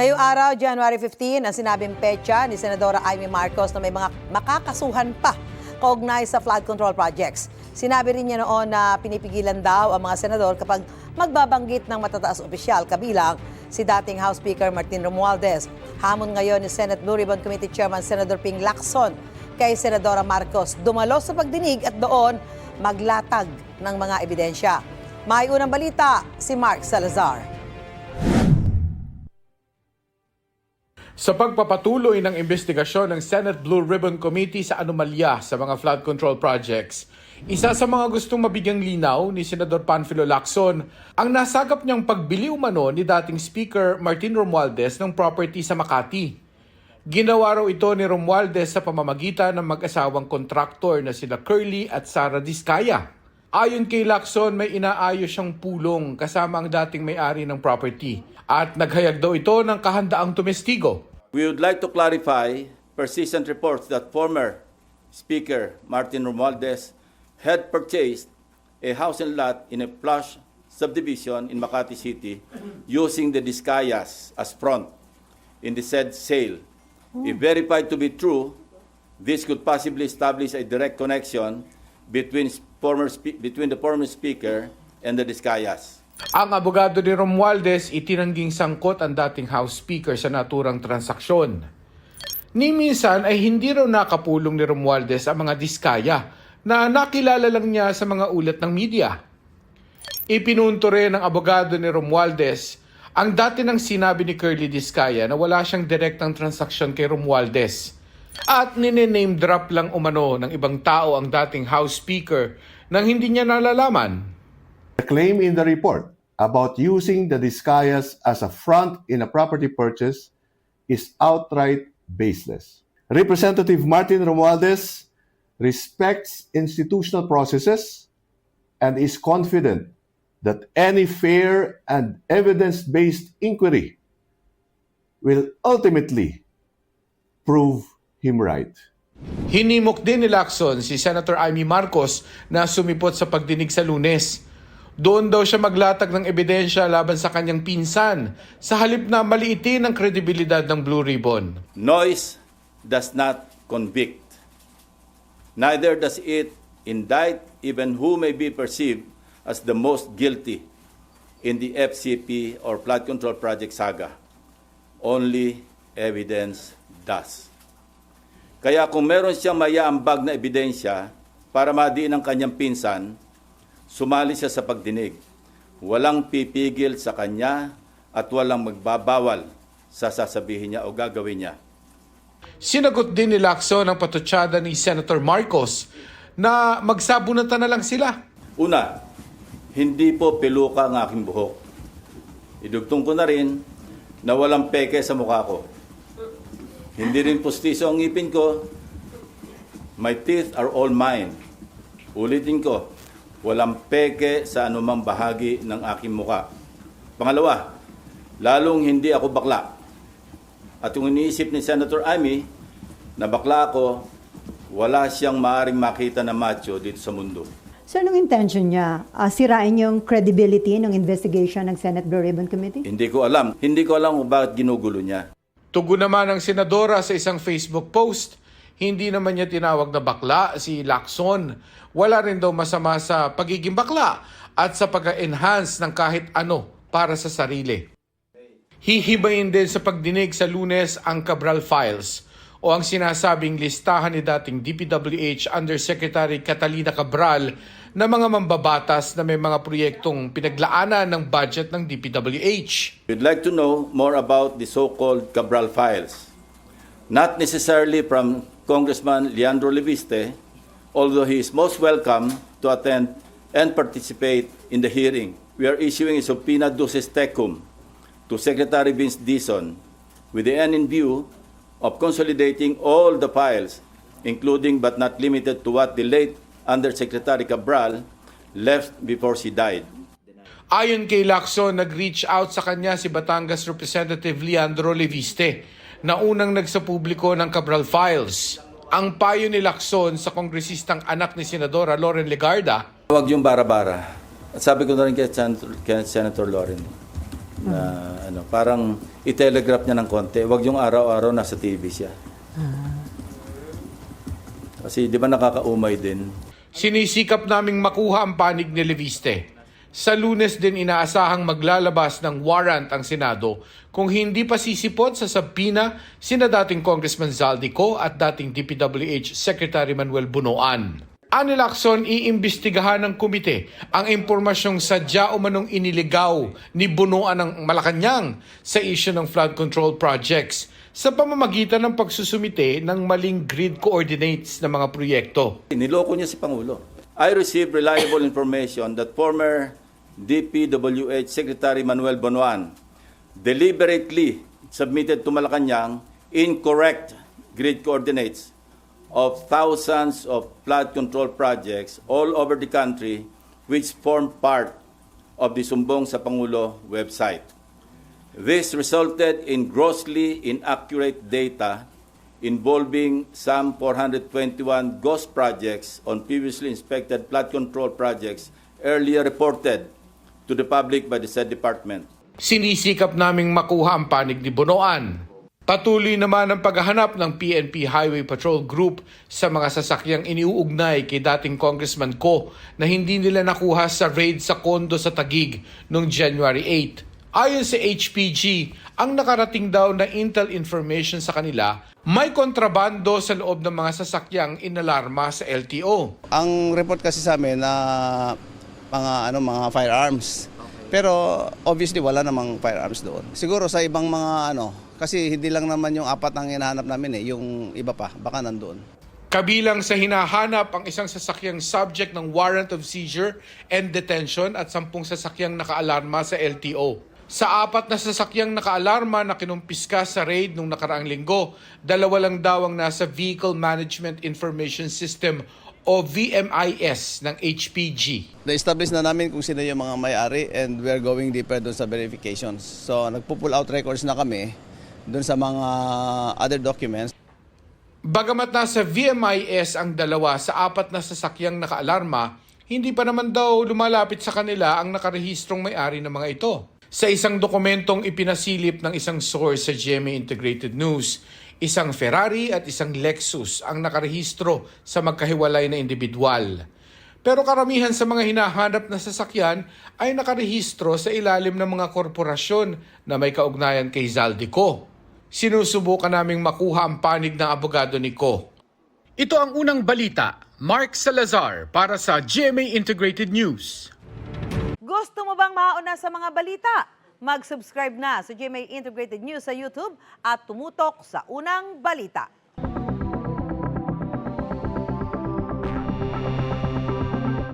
Ngayong araw, January 15, ang sinabing petsa ni Senadora Amy Marcos na may mga makakasuhan pa kaugnay sa flood control projects. Sinabi rin niya noon na pinipigilan daw ang mga senador kapag magbabanggit ng matataas opisyal, kabilang si dating House Speaker Martin Romualdez. Hamon ngayon ni Senate Blue Ribbon Committee Chairman Senator Ping Lacson kay Senadora Marcos dumalo sa pagdinig at doon maglatag ng mga ebidensya. May unang balita si Mark Salazar. Sa pagpapatuloy ng investigasyon ng Senate Blue Ribbon Committee sa anomalya sa mga flood control projects, isa sa mga gustong mabigyang linaw ni Senador Panfilo Lacson ang nasagap niyang pagbili umano ni dating Speaker Martin Romualdez ng property sa Makati. Ginawa raw ito ni Romualdez sa pamamagitan ng mag-asawang kontraktor na sila Curly at Sara Diskaya. Ayon kay Lacson, may inaayos siyang pulong kasama ang dating may-ari ng property at naghayag daw ito ng kahandaang tumestigo. We would like to clarify persistent reports that former Speaker Martin Romualdez had purchased a house and lot in a plush subdivision in Makati City using the Diskayas as front in the said sale. If verified to be true, this could possibly establish a direct connection between the former Speaker and the Diskayas. Ang abogado ni Romualdez itinangging sangkot ang dating House Speaker sa naturang transaksyon. Ni minsan ay hindi raw nakapulong ni Romualdez ang mga Diskaya na nakilala lang niya sa mga ulat ng media. Ipinunto rin ng abogado ni Romualdez ang dati nang sinabi ni Curly Diskaya na wala siyang direktang transaksyon kay Romualdez at nine-name drop lang umano ng ibang tao ang dating House Speaker nang hindi niya nalalaman. The claim in the report about using the Diskayas as a front in a property purchase is outright baseless. Representative Martin Romualdez respects institutional processes and is confident that any fair and evidence-based inquiry will ultimately prove him right. Hinimok din ni Lacson si Senator Amy Marcos na sumipot sa pagdinig sa Lunes. Doon daw siya maglatag ng ebidensya laban sa kanyang pinsan sa halip na maliitin ang kredibilidad ng Blue Ribbon. Noise does not convict. Neither does it indict even who may be perceived as the most guilty in the FCP or flood control project saga. Only evidence does. Kaya kung meron siyang mayaambag na ebidensya para madiin ang kanyang pinsan, sumali siya sa pagdinig. Walang pipigil sa kanya at walang magbabawal sa sasabihin niya o gagawin niya. Sinagot din ni Lacson ang patutsada ni Senator Marcos na magsabunatan na lang sila. Una, hindi po peluka ang aking buhok. Idugtong ko na rin na walang peke sa mukha ko. Hindi rin pustiso ang ngipin ko. My teeth are all mine. Ulitin ko, walang peke sa anumang bahagi ng aking mukha. Pangalawa, lalong hindi ako bakla. At kung iniisip ni Senator Amy na bakla ako, wala siyang maaaring makita na macho dito sa mundo. So, anong intention niya? Sirain yung credibility ng investigation ng Senate Blue Ribbon Committee? Hindi ko alam. Hindi ko alam kung bakit ginugulo niya. Tugon naman ng senadora sa isang Facebook post, hindi naman niya tinawag na bakla si Lacson. Wala rin daw masama sa pagiging bakla at sa pag-enhance ng kahit ano para sa sarili. Hihibayin din sa pagdinig sa Lunes ang Cabral Files o ang sinasabing listahan ni dating DPWH Undersecretary Catalina Cabral na mga mambabatas na may mga proyektong pinaglaanan ng budget ng DPWH. We'd like to know more about the so-called Cabral Files. Not necessarily from Congressman Leandro Leviste, although he is most welcome to attend and participate in the hearing. We are issuing a subpoena duces tecum to Secretary Vince Dizon with the end in view of consolidating all the files, including but not limited to what the late Undersecretary Cabral left before she died. Ayon kay Lacson, nag-reach out sa kanya si Batangas Representative Leandro Leviste na unang nagsapubliko ng Cabral Files. Ang payo ni Lacson sa kongresistang anak ni Senadora Loren Legarda, Huwag yung bara-bara. At sabi ko na rin kay Senator Loren, Na, parang i-telegraph niya ng konti. Huwag yung araw-araw nasa TV siya. Kasi di ba nakakaumay din? Sinisikap naming makuha ang panig ni Leviste. Sa Lunes din inaasahang maglalabas ng warrant ang Senado kung hindi pa sisipot sa sabina sina dating Congressman Zaldico at dating DPWH Secretary Manuel Bunoan. Ani Lacson, iimbestigahan ng komite ang impormasyong sadya o manong iniligaw ni Bunoan ng Malacanang sa issue ng flood control projects sa pamamagitan ng pagsusumite ng maling grid coordinates ng mga proyekto. Niloko niya si Pangulo. I received reliable information that former DPWH Secretary Manuel Bunoan deliberately submitted to Malacanang incorrect grid coordinates of thousands of flood control projects all over the country which form part of the Sumbong sa Pangulo website. This resulted in grossly inaccurate data involving some 421 ghost projects on previously inspected flood control projects earlier reported to the public by the said department. Sinisikap naming makuha ang panig ni Bunoan. Patuloy naman ang paghahanap ng PNP Highway Patrol Group sa mga sasakyang iniuugnay kay dating Congressman Ko na hindi nila nakuha sa raid sa kondo sa Taguig noong January 8. Ayon sa HPG, ang nakarating daw na intel information sa kanila, may kontrabando sa loob ng mga sasakyang inalarma sa LTO. Ang report kasi sa amin na mga firearms. Pero obviously wala namang firearms doon. Siguro sa ibang mga kasi hindi lang naman yung 4 ang hinahanap namin yung iba pa baka nandoon. Kabilang sa hinahanap ang isang sasakyang subject ng warrant of seizure and detention at 10 sasakyang nakaalarma sa LTO. Sa 4 na sasakyang nakaalarma na kinumpiska sa raid nung nakaraang linggo, 2 lang daw ang nasa Vehicle Management Information System o VMIS ng HPG. Na-establish na namin kung sino yung mga may-ari and we're going deeper doon sa verifications. So nagpo-pull out records na kami doon sa mga other documents. Bagamat nasa VMIS ang 2 sa 4 na sasakyang nakaalarma, hindi pa naman daw lumalapit sa kanila ang nakarehistrong may-ari ng mga ito. Sa isang dokumentong ipinasilip ng isang source sa GMA Integrated News, isang Ferrari at isang Lexus ang nakarehistro sa magkahiwalay na individual. Pero karamihan sa mga hinahanap na sasakyan ay nakarehistro sa ilalim ng mga korporasyon na may kaugnayan kay Zaldico. Sinusubukan naming makuha ang panig ng abogado ni Ko. Ito ang unang balita. Mark Salazar para sa GMA Integrated News. Gusto mo bang mauna sa mga balita? Mag-subscribe na sa GMA Integrated News sa YouTube at tumutok sa unang balita.